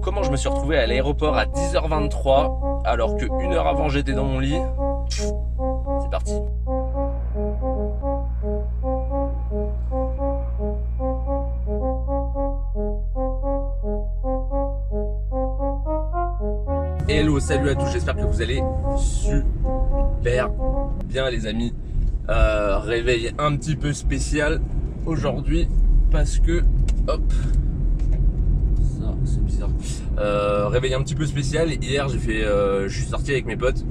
comment je me suis retrouvé à l'aéroport à 10h23 alors que 1 heure avant j'étais dans mon lit. C'est parti. Hello, salut à tous, j'espère que vous allez super bien les amis. Réveil un petit peu spécial aujourd'hui parce que hop, ça c'est bizarre. Réveil un petit peu spécial. Hier je suis sorti avec mes potes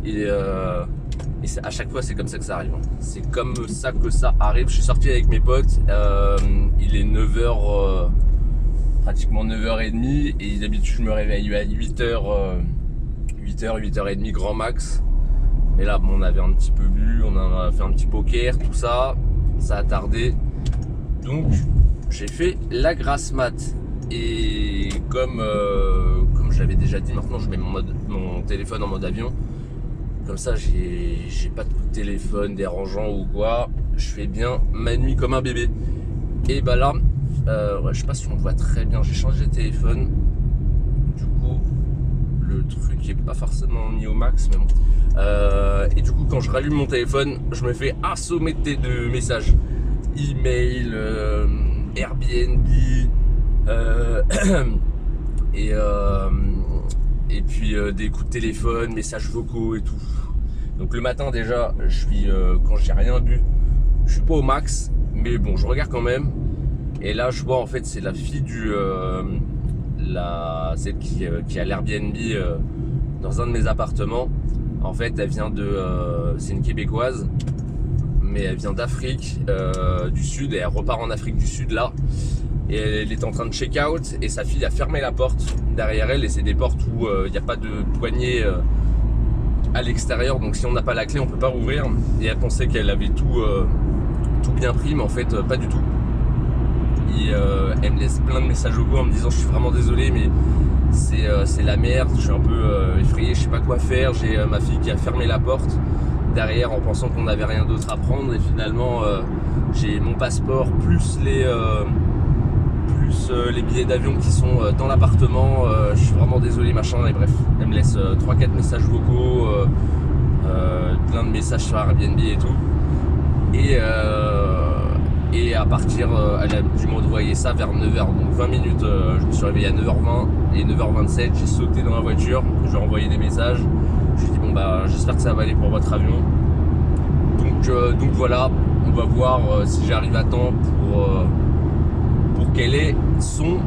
et à chaque fois c'est comme ça que ça arrive. C'est comme ça que ça arrive. Je suis sorti avec mes potes. Il est 9h. Pratiquement 9h30 et d'habitude je me réveille à 8h, 8h30 grand max. Mais là bon, on avait un petit peu bu, on a fait un petit poker, tout ça, ça a tardé. Donc j'ai fait la grasse mat. Et comme je l'avais déjà dit, maintenant je mets mon téléphone en mode avion. Comme ça j'ai pas de coup de téléphone dérangeant ou quoi. Je fais bien ma nuit comme un bébé. Et bah là, ouais, je sais pas si on voit très bien, j'ai changé de téléphone. Du coup, le truc est pas forcément mis au max, mais bon. Et du coup, quand je rallume mon téléphone, je me fais assommer de messages. Email, Airbnb, et puis des coups de téléphone, messages vocaux et tout. Donc le matin déjà, quand j'ai rien bu, je suis pas au max, mais bon, je regarde quand même. Et là, je vois en fait, c'est la fille celle qui a l'Airbnb dans un de mes appartements. En fait, elle vient c'est une Québécoise, mais elle vient d'Afrique du Sud et elle repart en Afrique du Sud là. Et elle est en train de check out et sa fille a fermé la porte derrière elle. Et c'est des portes où il n'y a pas de poignée à l'extérieur, donc si on n'a pas la clé, on peut pas rouvrir. Et elle pensait qu'elle avait tout bien pris, mais en fait, pas du tout. Elle me laisse plein de messages vocaux en me disant je suis vraiment désolé mais c'est la merde, je suis un peu effrayé, je sais pas quoi faire. J'ai ma fille qui a fermé la porte derrière en pensant qu'on n'avait rien d'autre à prendre et finalement j'ai mon passeport plus les billets d'avion qui sont dans l'appartement. Je suis vraiment désolé machin et bref, elle me laisse 3-4 messages vocaux, plein de messages sur Airbnb et tout et à partir, elle a dû m'envoyer ça vers 9h, donc 20 minutes, je me suis réveillé à 9h20 et 9h27, j'ai sauté dans la voiture, je lui ai envoyé des messages, je lui ai dit bon bah j'espère que ça va aller pour votre avion. Donc voilà, on va voir si j'arrive à temps pour qu'elle ait son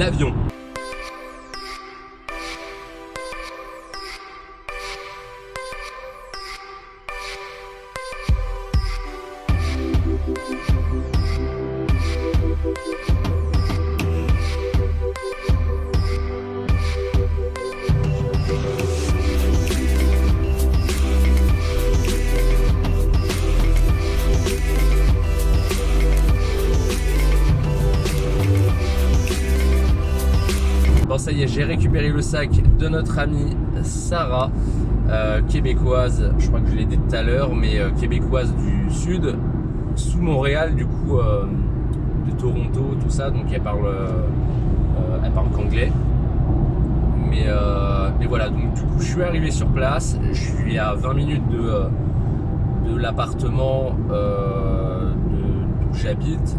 avion. Bon ça y est, j'ai récupéré le sac de notre amie Sarah, québécoise, je crois que je l'ai dit tout à l'heure, mais québécoise du sud, sous Montréal du coup, de Toronto, tout ça, donc elle parle qu'anglais. Mais voilà, donc du coup je suis arrivé sur place, je suis à 20 minutes de l'appartement d'où j'habite.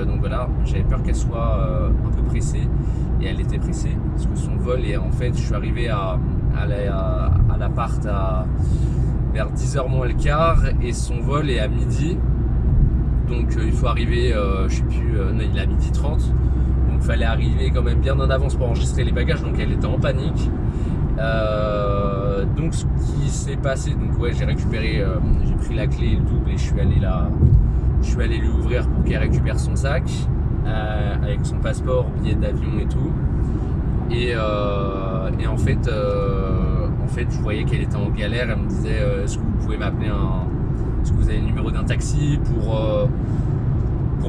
Donc voilà, j'avais peur qu'elle soit un peu pressée et elle était pressée parce que son vol est en fait, je suis arrivé à l'appart vers 10h moins le quart et son vol est à midi. Donc il faut arriver, je sais plus, non, il est à 12h30. Donc il fallait arriver quand même bien en avance pour enregistrer les bagages, donc elle était en panique. Donc ce qui s'est passé, donc ouais, j'ai pris la clé et le double et je suis allé lui ouvrir pour qu'elle récupère son sac avec son passeport, billet d'avion et tout. Et en fait, je voyais qu'elle était en galère. Elle me disait est-ce que vous pouvez m'appeler est-ce que vous avez le numéro d'un taxi pour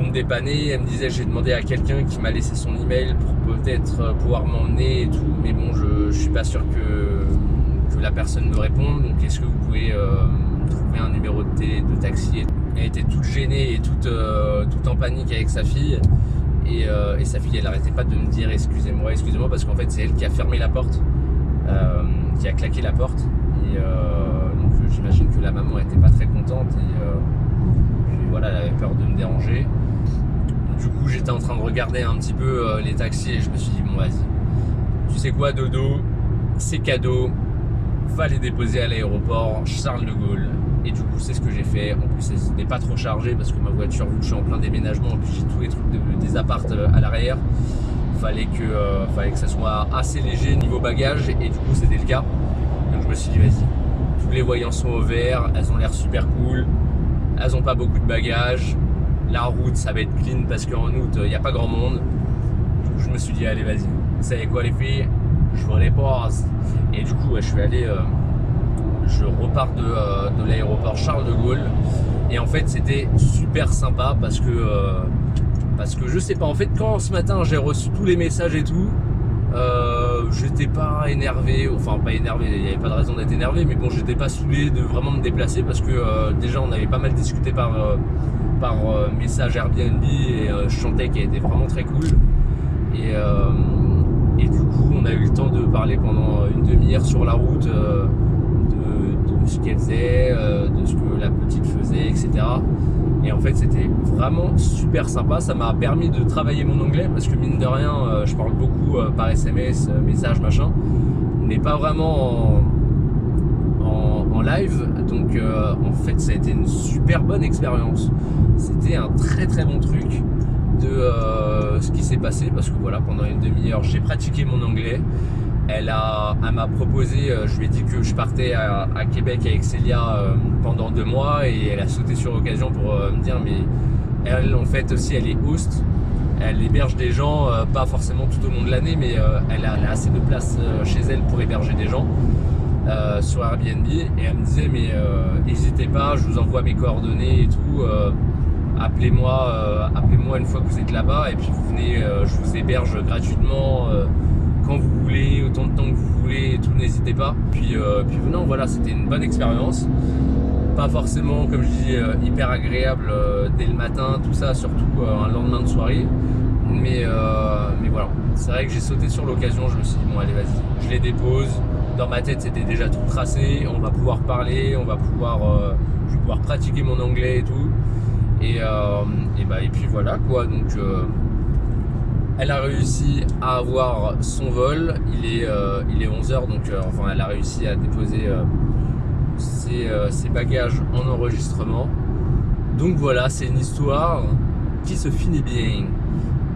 me dépanner. Elle me disait j'ai demandé à quelqu'un qui m'a laissé son email pour peut-être pouvoir m'emmener et tout, mais bon je suis pas sûr que la personne me réponde. Donc est-ce que vous pouvez trouver un numéro de taxi. Elle était toute gênée et toute en panique avec sa fille. et sa fille elle arrêtait pas de me dire excusez-moi parce qu'en fait c'est elle qui a fermé la porte, qui a claqué la porte et donc j'imagine que la maman était pas très contente et puis voilà, elle avait peur de me déranger. Du coup j'étais en train de regarder un petit peu les taxis et je me suis dit bon vas-y, tu sais quoi Dodo, c'est cadeau, va les déposer à l'aéroport Charles de Gaulle. Et du coup c'est ce que j'ai fait. En plus elle n'est pas trop chargée parce que ma voiture, vu que je suis en plein déménagement, et puis j'ai tous les trucs des appartes à l'arrière, fallait que ça soit assez léger niveau bagage, et du coup c'était le cas. Donc je me suis dit vas-y, tous les voyants sont au vert, elles ont l'air super cool, elles ont pas beaucoup de bagages, la route ça va être clean parce qu'en août il n'y a pas grand monde. Du coup je me suis dit allez vas-y, vous savez quoi les filles, je vous dépose. Et du coup je suis allé je repars de l'aéroport Charles de Gaulle, et en fait c'était super sympa parce que je sais pas, en fait quand ce matin j'ai reçu tous les messages et tout, j'étais pas énervé, enfin pas énervé, il n'y avait pas de raison d'être énervé, mais bon j'étais pas saoulé de vraiment me déplacer parce que déjà on avait pas mal discuté par message Airbnb, et je sentais qu'elle était vraiment très cool, et du coup on a eu le temps de parler pendant une demi-heure sur la route, de ce qu'elle faisait, de ce que la petite faisait, etc. Et en fait c'était vraiment super sympa, ça m'a permis de travailler mon anglais parce que mine de rien je parle beaucoup par SMS, message machin, mais pas vraiment en live, donc en fait ça a été une super bonne expérience. C'était un très très bon truc de ce qui s'est passé, parce que voilà, pendant une demi-heure j'ai pratiqué mon anglais. Elle m'a proposé, je lui ai dit que je partais à Québec avec Célia pendant 2 mois, et elle a sauté sur l'occasion pour me dire mais elle en fait aussi elle est host, elle héberge des gens, pas forcément tout au long de l'année, mais elle a assez de place chez elle pour héberger des gens sur Airbnb, et elle me disait mais n'hésitez pas, je vous envoie mes coordonnées et tout, appelez-moi une fois que vous êtes là-bas, et puis vous venez, je vous héberge gratuitement quand vous voulez, autant de temps que vous voulez et tout, n'hésitez pas. Puis non, voilà, c'était une bonne expérience. Pas forcément, comme je dis, hyper agréable dès le matin, tout ça, surtout un lendemain de soirée. Mais voilà, c'est vrai que j'ai sauté sur l'occasion, je me suis dit bon allez vas-y, je les dépose. Dans ma tête c'était déjà tout tracé, on va pouvoir parler, je vais pouvoir pratiquer mon anglais et tout. Et puis voilà quoi, donc elle a réussi à avoir son vol, il est 11h, donc enfin elle a réussi à déposer ses bagages en enregistrement. Donc voilà, c'est une histoire qui se finit bien.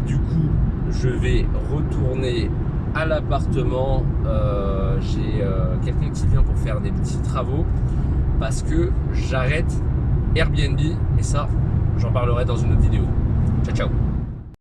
Du coup, je vais retourner à l'appartement. J'ai quelqu'un qui vient pour faire des petits travaux parce que j'arrête Airbnb, mais ça, j'en parlerai dans une autre vidéo. Ciao, ciao.